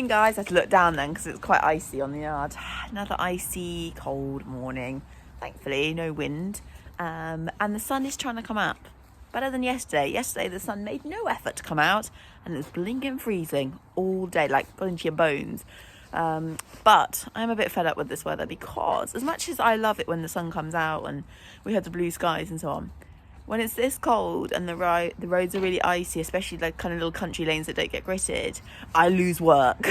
morning, guys. I had to look down then because it was quite icy on the yard. Another icy, cold morning. Thankfully, no wind. And the sun is trying to come up. Better than yesterday. Yesterday, the sun made no effort to come out and it was blinking freezing all day, like got into your bones. But I'm a bit fed up with this weather because as much as I love it when the sun comes out and we have the blue skies and so on, when it's this cold and the roads are really icy, especially like kind of little country lanes that don't get gritted, I lose work.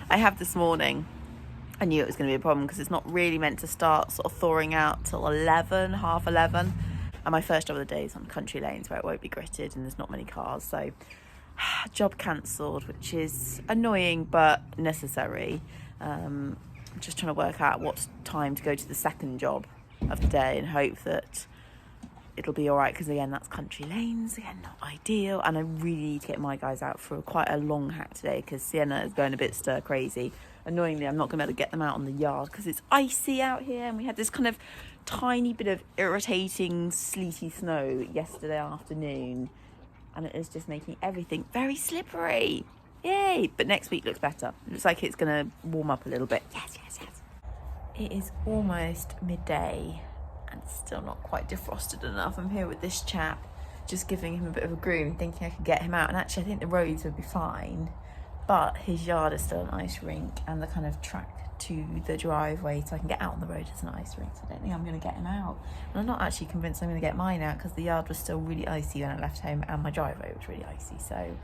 I have this morning. I knew it was going to be a problem because it's not really meant to start sort of thawing out till 11, half 11. And my first job of the day is on country lanes where it won't be gritted and there's not many cars. So job cancelled, which is annoying but necessary. Just trying to work out what time to go to the second job of the day and hope that it'll be all right, because again, that's country lanes, again, not ideal. And I really need to get my guys out for quite a long hack today because Sienna is going a bit stir crazy. Annoyingly, I'm not going to be able to get them out on the yard because it's icy out here, and we had this kind of tiny bit of irritating sleety snow yesterday afternoon, and it is just making everything very slippery. Yay! But next week looks better. It looks like it's going to warm up a little bit. Yes. It is almost midday and it's still not quite defrosted enough. I'm here with this chap, just giving him a bit of a groom, thinking I could get him out. And actually, I think the roads would be fine, but his yard is still an ice rink, and the kind of track to the driveway so I can get out on the road is an ice rink. So I don't think I'm going to get him out. And I'm not actually convinced I'm going to get mine out because the yard was still really icy when I left home, and my driveway was really icy. So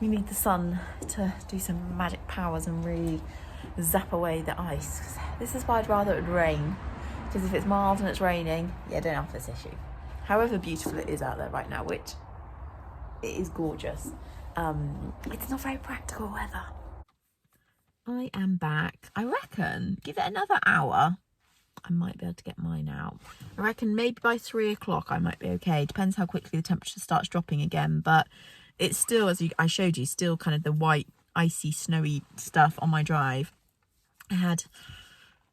we need the sun to do some magic powers and really zap away the ice. This is why I'd rather it would rain, because if it's mild and it's raining, I don't have this issue. However beautiful it is out there right now, which it is gorgeous, it's not very practical weather. I am back. I reckon, give it another hour, I might be able to get mine out. I reckon maybe by 3 o'clock I might be okay. Depends how quickly the temperature starts dropping again, but it's still, as I showed you, still kind of the white, icy, snowy stuff on my drive.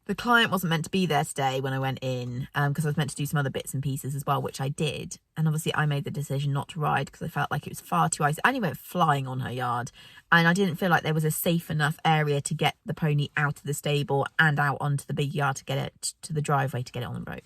The client wasn't meant to be there today when I went in, because I was meant to do some other bits and pieces as well, which I did. And obviously I made the decision not to ride because I felt like it was far too icy. I only went flying on her yard, and I didn't feel like there was a safe enough area to get the pony out of the stable and out onto the big yard to get it to the driveway to get it on the road.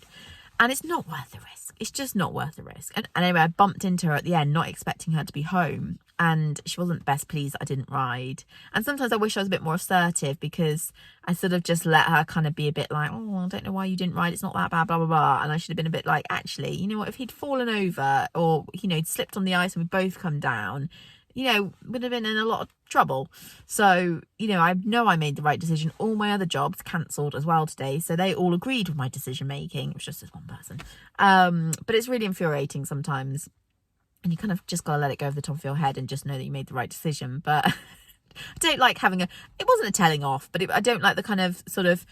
And it's not worth the risk. It's just not worth the risk. And anyway, I bumped into her at the end, not expecting her to be home. And she wasn't best pleased that I didn't ride. And sometimes I wish I was a bit more assertive, because I sort of just let her kind of be a bit like, oh, I don't know why you didn't ride. It's not that bad, blah, blah, blah. And I should have been a bit like, actually, you know what? If he'd fallen over or, he'd slipped on the ice and we'd both come down, would have been in a lot of trouble. So, I know I made the right decision. All my other jobs cancelled as well today, so they all agreed with my decision making. It was just this one person. But it's really infuriating sometimes, and you kind of just gotta let it go over the top of your head and just know that you made the right decision. But I don't like having it wasn't a telling off, but I don't like the kind of sort of,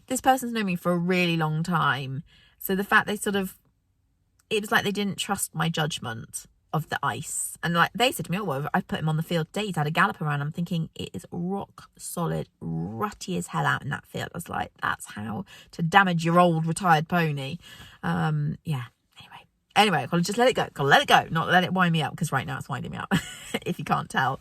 this person's known me for a really long time, so the fact it was like they didn't trust my judgment of the ice. And like they said to me, oh, well, I've put him on the field today, he's had a gallop around. I'm thinking, it is rock solid, rutty as hell out in that field. I was like, that's how to damage your old retired pony. Anyway, gotta just let it go, not let it wind me up, because right now it's winding me up, if you can't tell.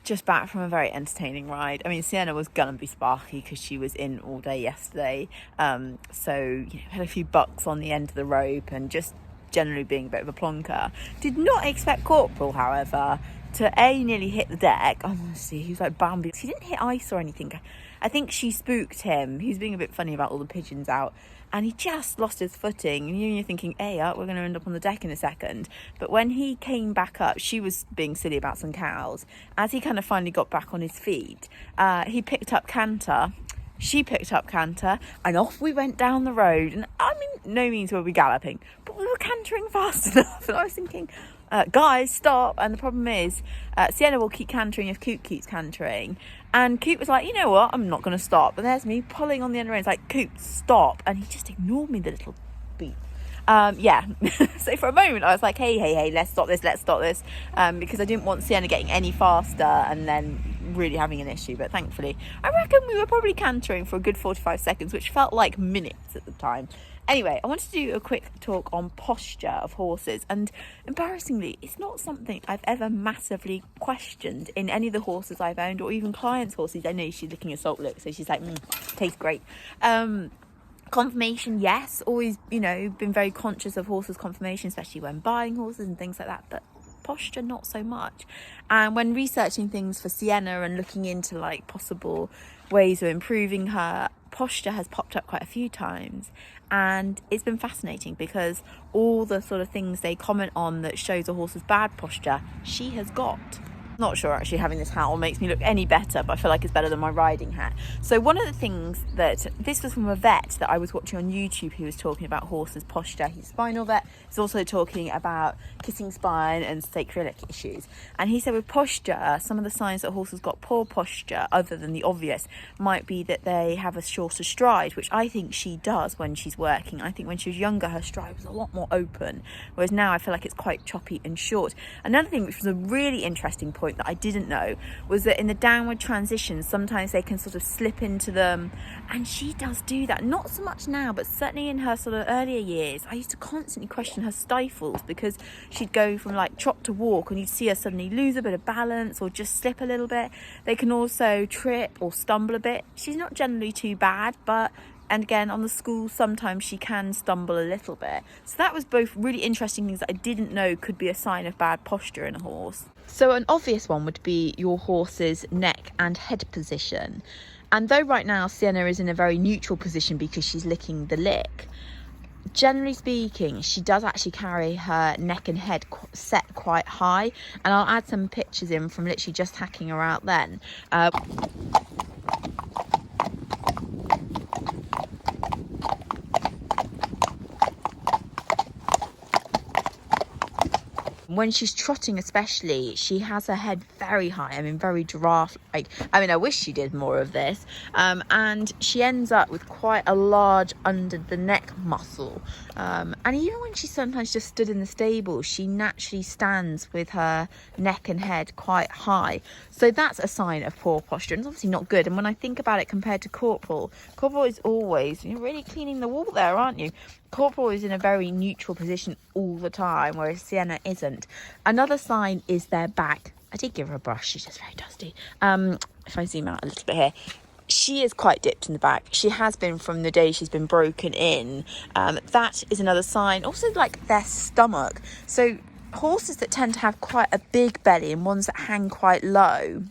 Just back from a very entertaining ride. I mean, Sienna was gonna be sparky because she was in all day yesterday, so had a few bucks on the end of the rope and just generally being a bit of a plonker. Did not expect Corporal, however, to nearly hit the deck. Honestly, he was like Bambi. He didn't hit ice or anything. I think she spooked him. He was being a bit funny about all the pigeons out, and he just lost his footing. And you're thinking, we're going to end up on the deck in a second. But when he came back up, she was being silly about some cows. As he kind of finally got back on his feet, he picked up Canter. She picked up Canter, and off we went down the road. And I mean, no means were we galloping, but we were cantering fast enough. And I was thinking, guys, stop. And the problem is, Sienna will keep cantering if Coop keeps cantering. And Coop was like, you know what, I'm not going to stop. And there's me pulling on the end reins like, Coop, stop. And he just ignored me, the little beat. Yeah. So for a moment I was like, hey, let's stop this, because I didn't want Sienna getting any faster and then really having an issue. But thankfully, I reckon we were probably cantering for a good 45 seconds, which felt like minutes at the time. Anyway, I wanted to do a quick talk on posture of horses, and embarrassingly, it's not something I've ever massively questioned in any of the horses I've owned, or even clients' horses. I know she's licking a salt lick, so she's like, tastes great. Conformation, yes, always, been very conscious of horses' conformation, especially when buying horses and things like that, but posture not so much. And when researching things for Sienna and looking into like possible ways of improving her, posture has popped up quite a few times, and it's been fascinating because all the sort of things they comment on that shows a horse's bad posture, she has got. Not sure actually having this hat on makes me look any better, but I feel like it's better than my riding hat. So one of the things this was from a vet that I was watching on YouTube who was talking about horses' posture. He's a spinal vet. He's also talking about kissing spine and sacroiliac issues. And he said with posture, some of the signs that horses got poor posture, other than the obvious, might be that they have a shorter stride, which I think she does when she's working. I think when she was younger, her stride was a lot more open, whereas now I feel like it's quite choppy and short. Another thing which was a really interesting point that I didn't know was that in the downward transitions, sometimes they can sort of slip into them, and she does do that. Not so much now, but certainly in her sort of earlier years, I used to constantly question her stifles, because she'd go from like trot to walk and you'd see her suddenly lose a bit of balance or just slip a little bit. They can also trip or stumble a bit. She's not generally too bad, and again, on the school, sometimes she can stumble a little bit. So that was both really interesting things that I didn't know could be a sign of bad posture in a horse. So an obvious one would be your horse's neck and head position. And though right now Sienna is in a very neutral position because she's licking the lick, generally speaking, she does actually carry her neck and head set quite high. And I'll add some pictures in from literally just hacking her out then. When she's trotting especially, she has her head very high, very giraffe-like. I wish she did more of this. And she ends up with quite a large under the neck muscle. And even when she's sometimes just stood in the stable, she naturally stands with her neck and head quite high. So that's a sign of poor posture, and it's obviously not good. And when I think about it compared to Corporal is always, you're really cleaning the wall there, aren't you? Corporal is in a very neutral position all the time, whereas Sienna isn't. Another sign is their back. I did give her a brush, she's just very dusty. If I zoom out a little bit here, she is quite dipped in the back. She has been from the day she's been broken in. That is another sign. Also, like their stomach. So horses that tend to have quite a big belly and ones that hang quite low,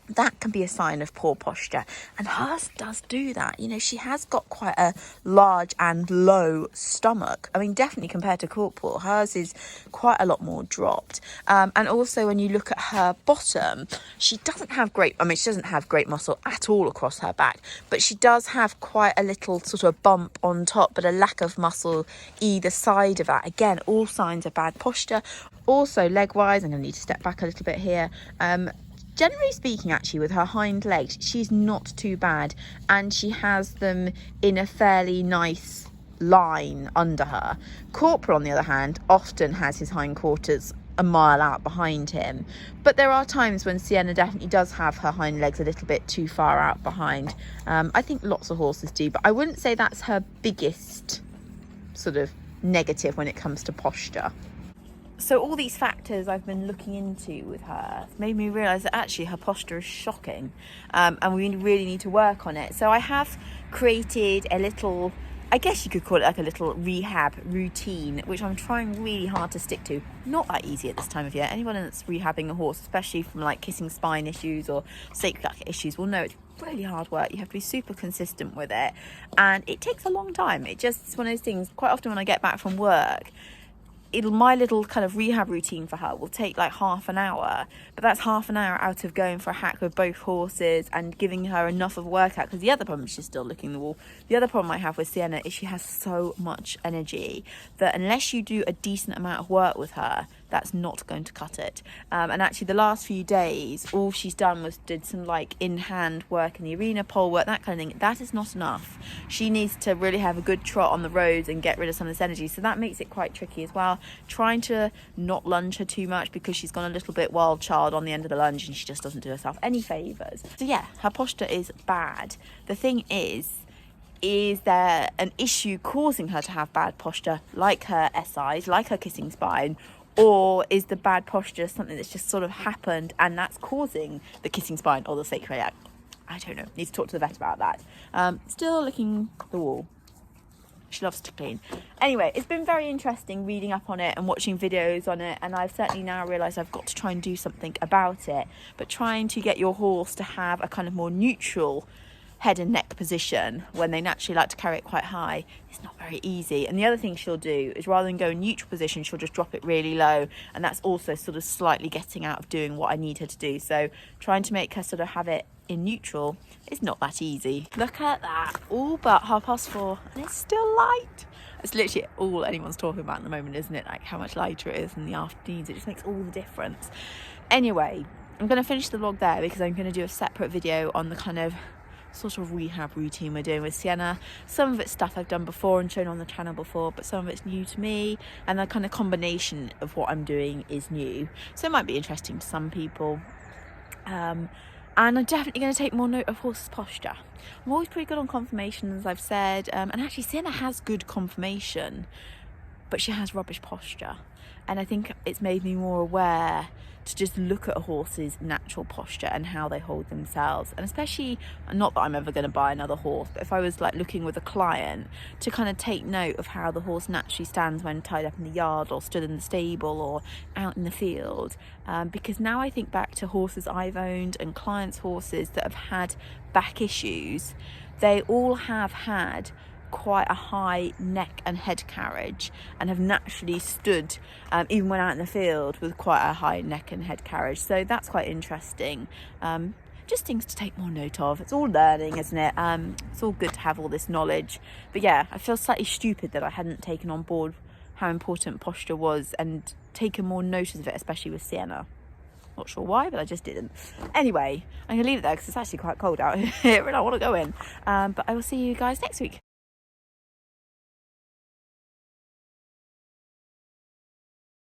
that can be a sign of poor posture, and hers does do that. She has got quite a large and low stomach. Definitely compared to Corporal, hers is quite a lot more dropped. And also when you look at her bottom, she doesn't have great muscle at all across her back, but she does have quite a little sort of bump on top, but a lack of muscle either side of that. Again, all signs of bad posture. Also leg wise, I'm going to need to step back a little bit here. Generally speaking, actually, with her hind legs, she's not too bad, and she has them in a fairly nice line under her. Corporal, on the other hand, often has his hindquarters a mile out behind him, but there are times when Sienna definitely does have her hind legs a little bit too far out behind. I think lots of horses do, but I wouldn't say that's her biggest sort of negative when it comes to posture. So all these factors I've been looking into with her made me realise that actually her posture is shocking, and we really need to work on it. So I have created a little, I guess you could call it like a little rehab routine, which I'm trying really hard to stick to. Not that easy at this time of year. Anyone that's rehabbing a horse, especially from like kissing spine issues or sacroiliac issues, will know it's really hard work. You have to be super consistent with it, and it takes a long time. It's one of those things. Quite often when I get back from work, my little kind of rehab routine for her will take like half an hour, but that's half an hour out of going for a hack with both horses and giving her enough of a workout, because the other problem is she's still licking the wall. The other problem I have with Sienna is she has so much energy that unless you do a decent amount of work with her, that's not going to cut it. And actually the last few days, all she's done was did some like in-hand work in the arena, pole work, that kind of thing. That is not enough. She needs to really have a good trot on the roads and get rid of some of this energy. So that makes it quite tricky as well. Trying to not lunge her too much because she's gone a little bit wild child on the end of the lunge and she just doesn't do herself any favours. So yeah, her posture is bad. The thing is there an issue causing her to have bad posture, like her SIs, like her kissing spine, or is the bad posture something that's just sort of happened and that's causing the kissing spine or the sacroiliac? I don't know. Need to talk to the vet about that. Still licking the wall. She loves to clean. Anyway, it's been very interesting reading up on it and watching videos on it, and I've certainly now realised I've got to try and do something about it. But trying to get your horse to have a kind of more neutral head and neck position when they naturally like to carry it quite high, it's not very easy. And the other thing she'll do is, rather than go in neutral position, she'll just drop it really low, and that's also sort of slightly getting out of doing what I need her to do. So trying to make her sort of have it in neutral is not that easy. Look at that, all but 4:30 and it's still light. It's literally all anyone's talking about at the moment, isn't it? Like how much lighter it is in the afternoons. It just makes all the difference. Anyway, I'm going to finish the vlog there because I'm going to do a separate video on the kind of sort of rehab routine we're doing with Sienna. Some of it's stuff I've done before and shown on the channel before, but some of it's new to me, and the kind of combination of what I'm doing is new, so it might be interesting to some people. And I'm definitely going to take more note of horse's posture. I'm always pretty good on conformation, as I've said, and actually Sienna has good conformation, but she has rubbish posture, and I think it's made me more aware to just look at a horse's natural posture and how they hold themselves. And especially, not that I'm ever going to buy another horse, but if I was like looking with a client, to kind of take note of how the horse naturally stands when tied up in the yard or stood in the stable or out in the field. Because now I think back to horses I've owned and clients' horses that have had back issues, they all have had quite a high neck and head carriage and have naturally stood, even when out in the field, with quite a high neck and head carriage. So that's quite interesting. Just things to take more note of. It's all learning, isn't it? It's all good to have all this knowledge. But yeah, I feel slightly stupid that I hadn't taken on board how important posture was and taken more notice of it, especially with Sienna. Not sure why, but I just didn't. Anyway, I'm going to leave it there because it's actually quite cold out here and I want to go in. But I will see you guys next week.